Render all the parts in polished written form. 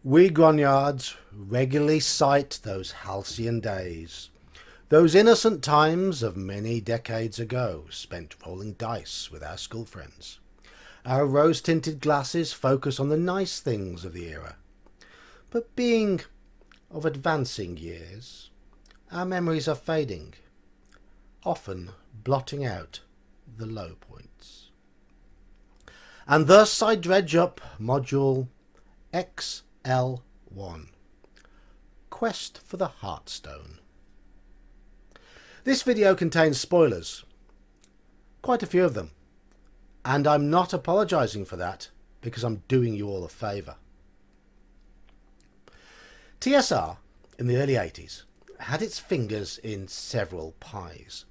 We grognards regularly cite those halcyon days, those innocent times of many decades ago spent rolling dice with our school friends. Our rose-tinted glasses focus on the nice things of the era. But being of advancing years, our memories are fading, often blotting out the low points. And thus I dredge up module XL1, Quest for the Heartstone. This video contains spoilers, quite a few of them, and I'm not apologising for that because I'm doing you all a favour. TSR in the early 80s had its fingers in several pies.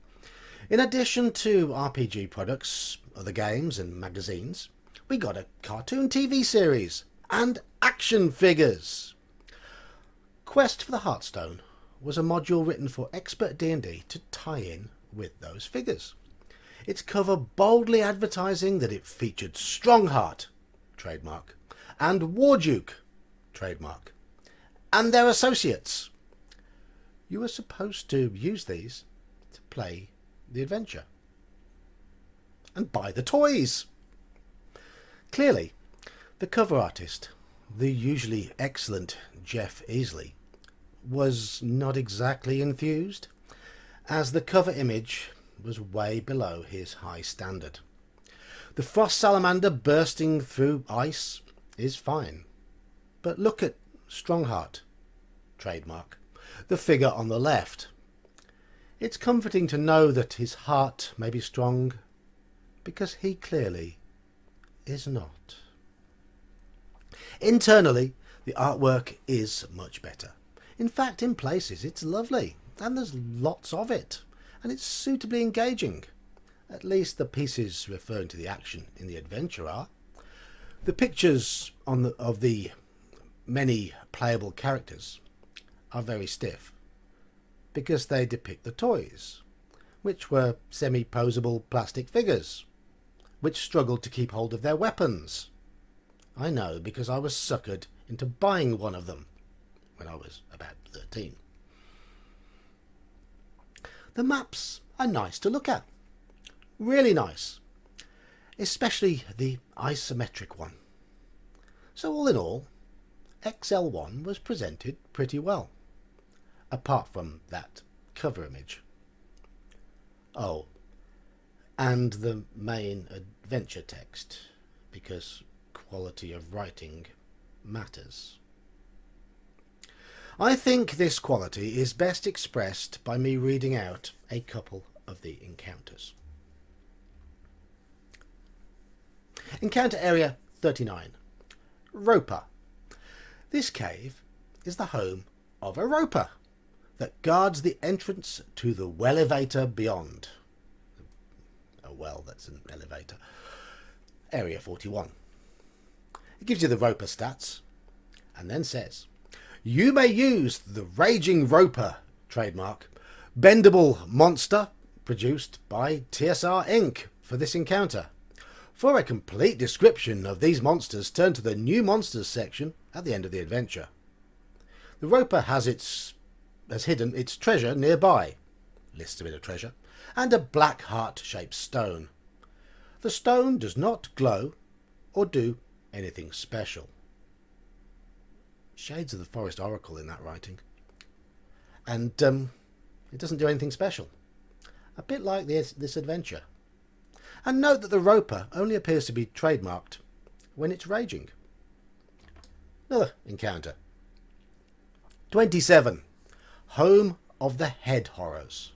In addition to RPG products, other games and magazines, we got a cartoon TV series and action figures. Quest for the Heartstone was a module written for expert D&D to tie in with those figures. Its cover boldly advertising that it featured Strongheart, trademark, and Warduke, trademark, and their associates. You were supposed to use these to play the adventure and buy the toys. Clearly, the cover artist, the usually excellent Jeff Easley, was not exactly enthused, as the cover image was way below his high standard. The frost salamander bursting through ice is fine, but look at Strongheart, trademark, the figure on the left. It's comforting to know that his heart may be strong, because he clearly is not. Internally, the artwork is much better. In fact, in places it's lovely, and there's lots of it, and it's suitably engaging. At least the pieces referring to the action in the adventure are. The pictures of the many playable characters are very stiff, because they depict the toys, which were semi-posable plastic figures, which struggled to keep hold of their weapons. I know, because I was suckered into buying one of them when I was about 13. The maps are nice to look at, really nice, especially the isometric one. So all in all, XL1 was presented pretty well, apart from that cover image. Oh, and the main adventure text, because quality of writing matters. I think this quality is best expressed by me reading out a couple of the encounters. Encounter Area 39. Roper. This cave is the home of a roper that guards the entrance to the well-elevator beyond. A well that's an elevator. Area 41. It gives you the roper stats and then says, you may use the Raging Roper, trademark, bendable monster produced by TSR Inc. for this encounter. For a complete description of these monsters, turn to the New Monsters section at the end of the adventure. The Roper has hidden its treasure nearby, lists a bit of treasure, and a black heart-shaped stone. The stone does not glow or do anything special. Shades of the Forest Oracle in that writing. And it doesn't do anything special. A bit like this adventure. And note that the Roper only appears to be trademarked when it's raging. Another encounter. 27. Home of the Head Horrors.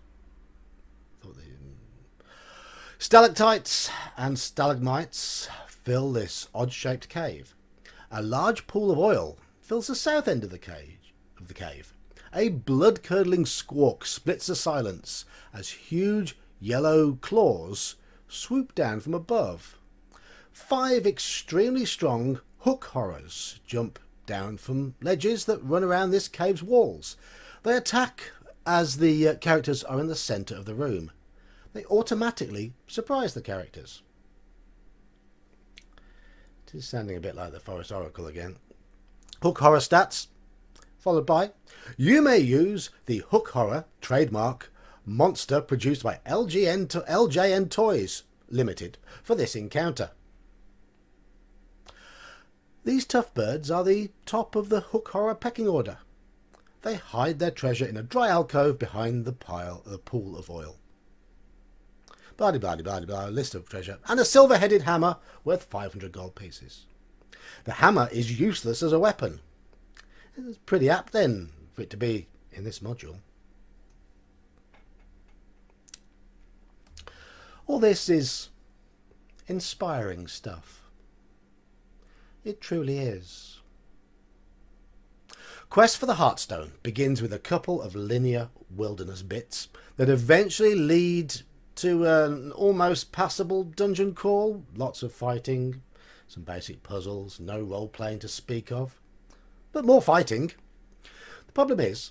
Stalactites and stalagmites fill this odd-shaped cave. A large pool of oil fills the south end of the cave. A blood-curdling squawk splits the silence as huge yellow claws swoop down from above. 5 extremely strong hook horrors jump down from ledges that run around this cave's walls. They attack as the characters are in the centre of the room. They automatically surprise the characters. It is sounding a bit like the Forest Oracle again. Hook Horror stats, followed by, you may use the Hook Horror trademark monster produced by LJN Toys Limited for this encounter. These tough birds are the top of the Hook Horror pecking order. They hide their treasure in a dry alcove behind the pool of oil. Blah blah blah blah, list of treasure, and a silver-headed hammer worth 500 gold pieces. The hammer is useless as a weapon. It's pretty apt then for it to be in this module. All this is inspiring stuff. It truly is. Quest for the Heartstone begins with a couple of linear wilderness bits that eventually lead to an almost passable dungeon crawl. Lots of fighting, some basic puzzles, no role-playing to speak of, but more fighting. The problem is,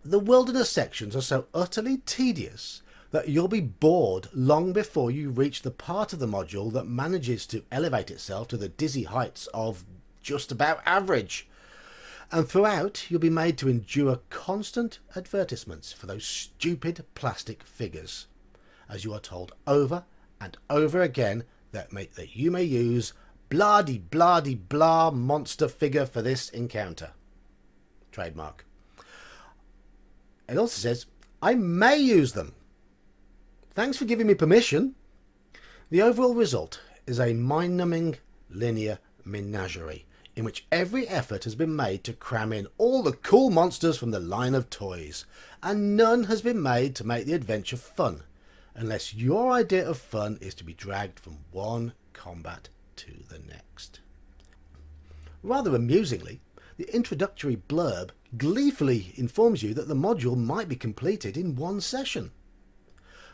the wilderness sections are so utterly tedious that you'll be bored long before you reach the part of the module that manages to elevate itself to the dizzy heights of just about average. And throughout, you'll be made to endure constant advertisements for those stupid plastic figures, as you are told over and over again that you may use blah-de-blah-de-blah monster figure for this encounter. Trademark. It also says, I may use them. Thanks for giving me permission. The overall result is a mind-numbing linear menagerie in which every effort has been made to cram in all the cool monsters from the line of toys, and none has been made to make the adventure fun, unless your idea of fun is to be dragged from one combat to the next. Rather amusingly, the introductory blurb gleefully informs you that the module might be completed in one session.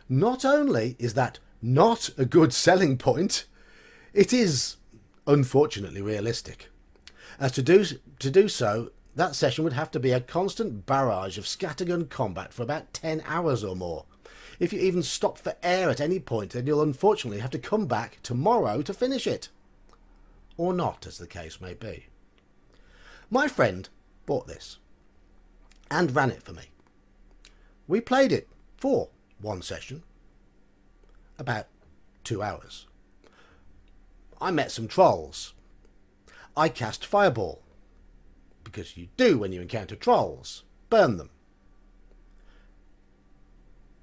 Not only is that not a good selling point, it is unfortunately realistic. As to do so, that session would have to be a constant barrage of scattergun combat for about 10 hours or more. If you even stop for air at any point, then you'll unfortunately have to come back tomorrow to finish it. Or not, as the case may be. My friend bought this and ran it for me. We played it for one session, about 2 hours. I met some trolls. I cast Fireball, because you do when you encounter trolls. Burn them.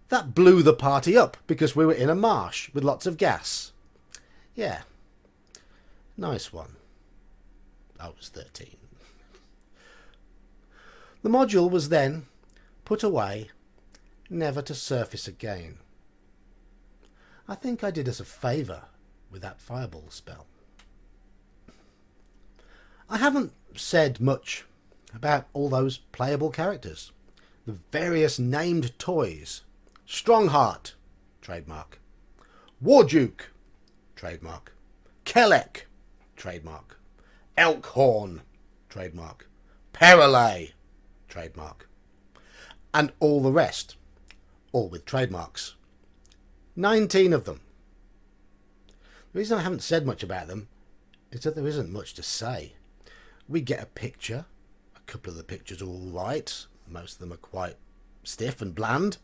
That blew the party up because we were in a marsh with lots of gas. Yeah, nice one. I was 13. The module was then put away, never to surface again. I think I did us a favour with that Fireball spell. I haven't said much about all those playable characters. The various named toys. Strongheart, trademark. Warduke, trademark. Kelek, trademark. Elkhorn, trademark. Peralay, trademark. And all the rest, all with trademarks. 19 of them. The reason I haven't said much about them is that there isn't much to say. We get a picture. A couple of the pictures are all right. Most of them are quite stiff and bland.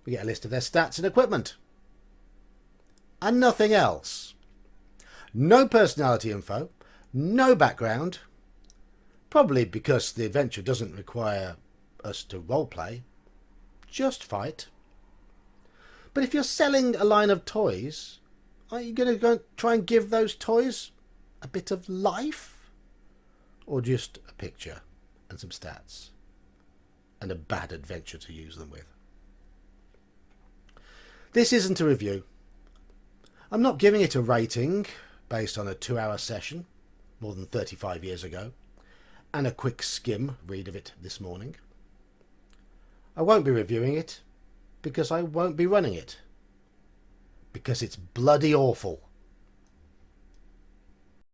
We get a list of their stats and equipment. And nothing else. No personality info. No background. Probably because the adventure doesn't require us to roleplay. Just fight. But if you're selling a line of toys, are you going to go try and give those toys a bit of life? Or just a picture and some stats and a bad adventure to use them with? This isn't a review. I'm not giving it a rating based on a 2-hour session more than 35 years ago and a quick skim read of it this morning. I won't be reviewing it because I won't be running it. Because it's bloody awful.